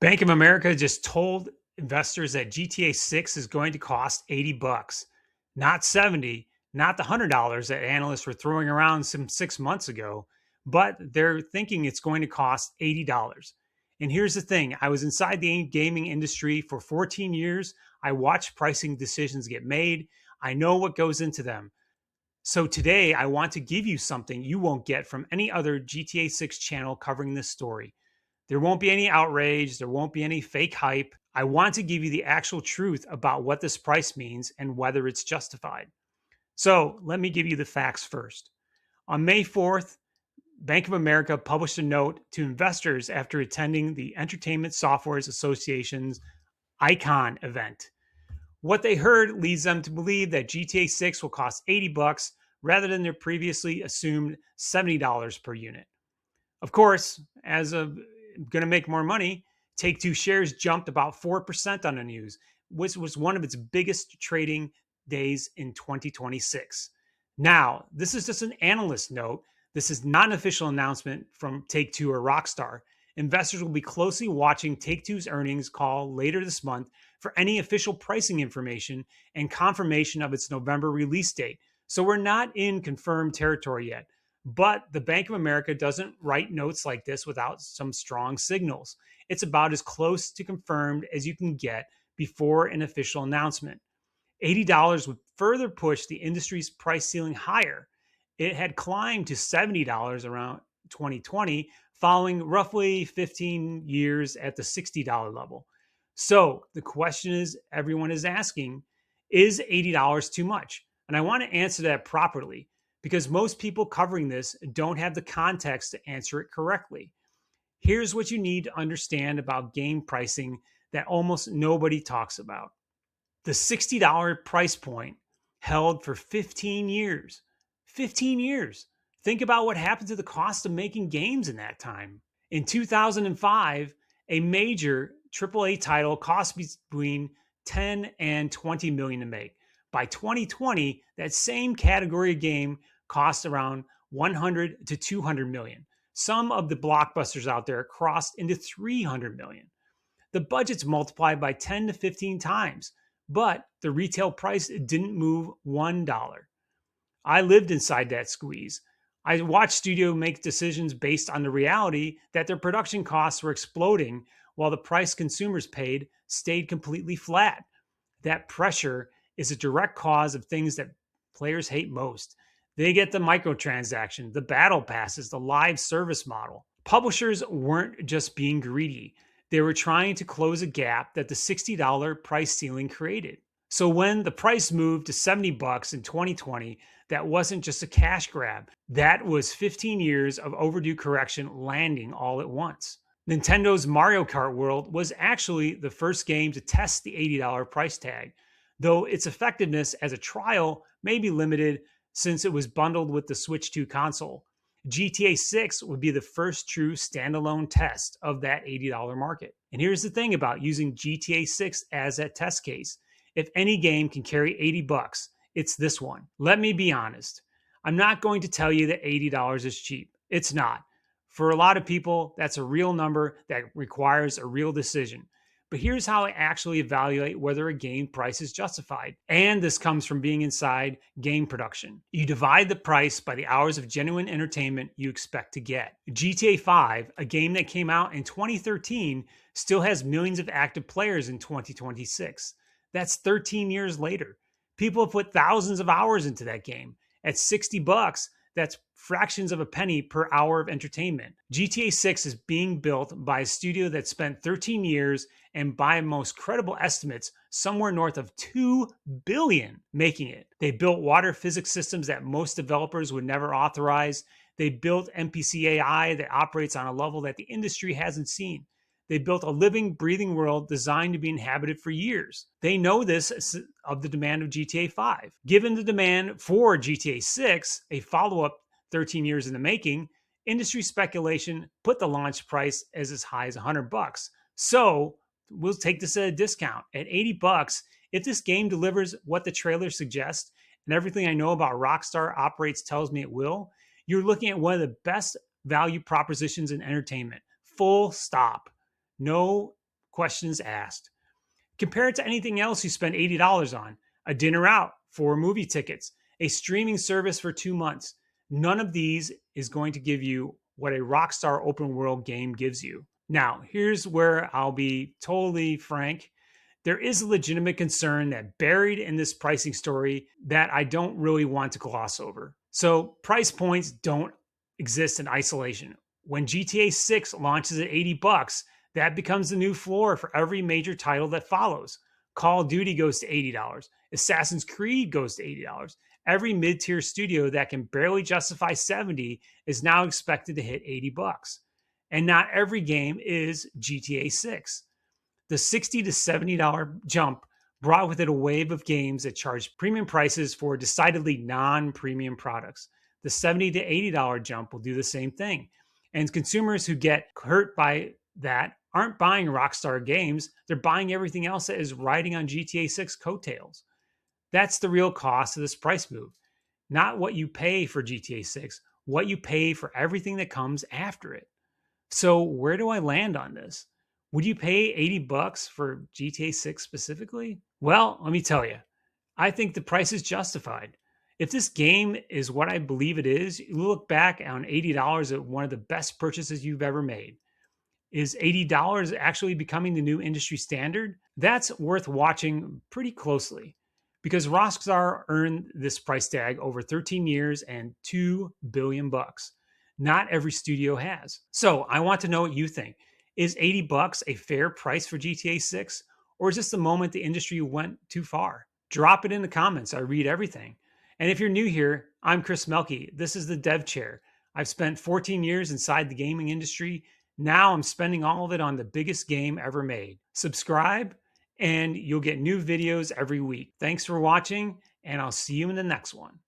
Bank of America just told investors that GTA 6 is going to cost 80 bucks, not 70, not the $100 that analysts were throwing around some 6 months ago, but they're thinking it's going to cost $80. And here's the thing, I was inside the gaming industry for 14 years. I watched pricing decisions get made. I know what goes into them. So today I want to give you something you won't get from any other GTA 6 channel covering this story. There won't be any outrage. There won't be any fake hype. I want to give you the actual truth about what this price means and whether it's justified. So let me give you the facts first. On May 4th, Bank of America published a note to investors after attending the Entertainment Software Association's ICON event. What they heard leads them to believe that GTA 6 will cost 80 bucks rather than their previously assumed $70 per unit. Of course, as of going to make more money, Take Two shares jumped about 4% on the news, which was one of its biggest trading days in 2026. Now, this is just an analyst note. This is not an official announcement from Take Two or Rockstar. Investors will be closely watching Take Two's earnings call later this month for any official pricing information and confirmation of its November release date. So we're not in confirmed territory yet. But the Bank of America doesn't write notes like this without some strong signals. It's about as close to confirmed as you can get before an official announcement. $80 would further push the industry's price ceiling higher. It had climbed to $70 around 2020, following roughly 15 years at the $60 level. So the question is, everyone is asking, is $80 too much? And I want to answer that properly because most people covering this don't have the context to answer it correctly. Here's what you need to understand about game pricing that almost nobody talks about. The $60 price point held for 15 years. 15 years. Think about what happened to the cost of making games in that time. In 2005, a major AAA title cost between 10 and 20 million to make. By 2020, that same category of game cost around 100 to 200 million. Some of the blockbusters out there crossed into 300 million. The budget's multiplied by 10 to 15 times, but the retail price didn't move $1. I lived inside that squeeze. I watched studios make decisions based on the reality that their production costs were exploding while the price consumers paid stayed completely flat. That pressure is a direct cause of things that players hate most. They get the microtransaction, the battle passes, the live service model. Publishers weren't just being greedy. They were trying to close a gap that the $60 price ceiling created. So when the price moved to 70 bucks in 2020, that wasn't just a cash grab. That was 15 years of overdue correction landing all at once. Nintendo's Mario Kart World was actually the first game to test the $80 price tag, though its effectiveness as a trial may be limited since it was bundled with the Switch 2 console. GTA 6 would be the first true standalone test of that $80 market. And here's the thing about using GTA 6 as a test case. If any game can carry 80 bucks, it's this one. Let me be honest. I'm not going to tell you that $80 is cheap. It's not. For a lot of people, that's a real number that requires a real decision. But here's how I actually evaluate whether a game price is justified. And this comes from being inside game production. You divide the price by the hours of genuine entertainment you expect to get. GTA 5, a game that came out in 2013, still has millions of active players in 2026. That's 13 years later. People have put thousands of hours into that game. At 60 bucks, that's fractions of a penny per hour of entertainment. GTA 6 is being built by a studio that spent 13 years and by most credible estimates, somewhere north of $2 billion making it. They built water physics systems that most developers would never authorize. They built NPC AI that operates on a level that the industry hasn't seen. They built a living, breathing world designed to be inhabited for years. They know this of the demand of GTA 5. Given the demand for GTA 6, a follow-up 13 years in the making, industry speculation put the launch price as high as 100 bucks. So we'll take this at a discount. At 80 bucks, if this game delivers what the trailer suggests, and everything I know about Rockstar operates tells me it will, you're looking at one of the best value propositions in entertainment. Full stop. No questions asked. Compare it to anything else you spend $80 on: a dinner out, 4 movie tickets, a streaming service for 2 months. None of these is going to give you what a Rockstar open world game gives you. Now, here's where I'll be totally frank. There is a legitimate concern that buried in this pricing story that I don't really want to gloss over. So, price points don't exist in isolation. When GTA 6 launches at 80 bucks, that becomes the new floor for every major title that follows. Call of Duty goes to $80. Assassin's Creed goes to $80. Every mid-tier studio that can barely justify 70 is now expected to hit 80 bucks. And not every game is GTA 6. The $60 to $70 jump brought with it a wave of games that charge premium prices for decidedly non-premium products. The $70 to $80 jump will do the same thing. And consumers who get hurt by that aren't buying Rockstar games, they're buying everything else that is riding on GTA 6 coattails. That's the real cost of this price move. Not what you pay for GTA 6, what you pay for everything that comes after it. So where do I land on this? Would you pay 80 bucks for GTA 6 specifically? Well, let me tell you, I think the price is justified. If this game is what I believe it is, you look back on $80 at one of the best purchases you've ever made. Is $80 actually becoming the new industry standard? That's worth watching pretty closely, because Rockstar earned this price tag over 13 years and 2 billion bucks. Not every studio has. So I want to know what you think. Is 80 bucks a fair price for GTA 6? Or is this the moment the industry went too far? Drop it in the comments. I read everything. And if you're new here, I'm Chris Melky. This is the Dev Chair. I've spent 14 years inside the gaming industry. Now I'm spending all of it on the biggest game ever made. Subscribe and you'll get new videos every week. Thanks for watching, and I'll see you in the next one.